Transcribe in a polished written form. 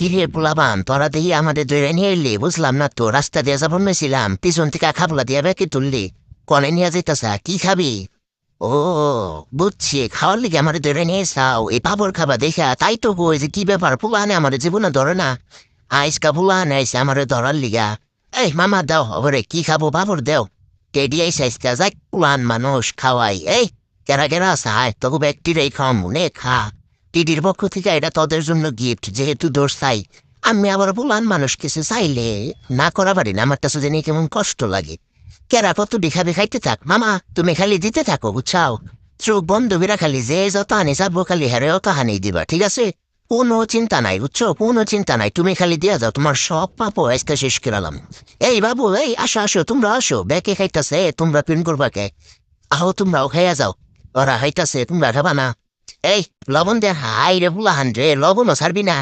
কি রে পোলাবান, তোরা দেখি আমাদের ধরে নিয়ে এলি, বুঝলাম না তো। রাস্তা দিয়ে যাবো মেছিলাম, পিছন থেকে খাবলা দিয়ে বেঁকে তুললি। কনে নিয়ে যেতেছা, কি খাবি? ও, বুঝছি, খাওয়ার লিগে আমার ধরে নিয়ে এসাও। এই পাপড় খাবা দেখা তাই তো কই যে কি ব্যাপার, পোলানে আমার জীবনে ধরে না। আইসকা পোলানে আইসে আমার ধরার লিগা। এই মামা দাও ওরে, কি খাবো পাপড় দেও। কেডি আইসা আইসকা যাক, পুলান মানুষ খাওয়াই। এই কেরা কেরা আসায় তবু ব্যক্তিরাই খাওয়া মনে খা। টিডির পক্ষ থেকে এটা তোদের জন্য গিফট, যেহেতু দোষ চাই। আমি আবার পুলান মানুষ কিছু চাইলে না করা পারি না, আমার কাছে জানি কেমন কষ্ট লাগে। কেরা কত দেখাবে, খাইতে থাক মামা, তুমি খালি দিতে থাকো বুঝছাও। চোখ বন্ধ করে খালি যে যত আনি যাবো খালি হেরেও তো হানি দিবা, ঠিক আছে? কোনো চিন্তা নাই বুঝছো, কোনো চিন্তা নাই, তুমি খালি দিয়া যাও, তোমার সব পাপো আজকে শেষ করালাম। এই বাবু, এই আসো আসো, তোমরা আসো, ব্যাকে খাইতাছে, তোমরা পিন করবা কে? আহো তোমরাও খাইয়া যাও। ওরা খাইতাছে, তোমরা খাবা না? এই লবণ দে, হাই রে বুলাহান রে, লবণও ছাড়বি না।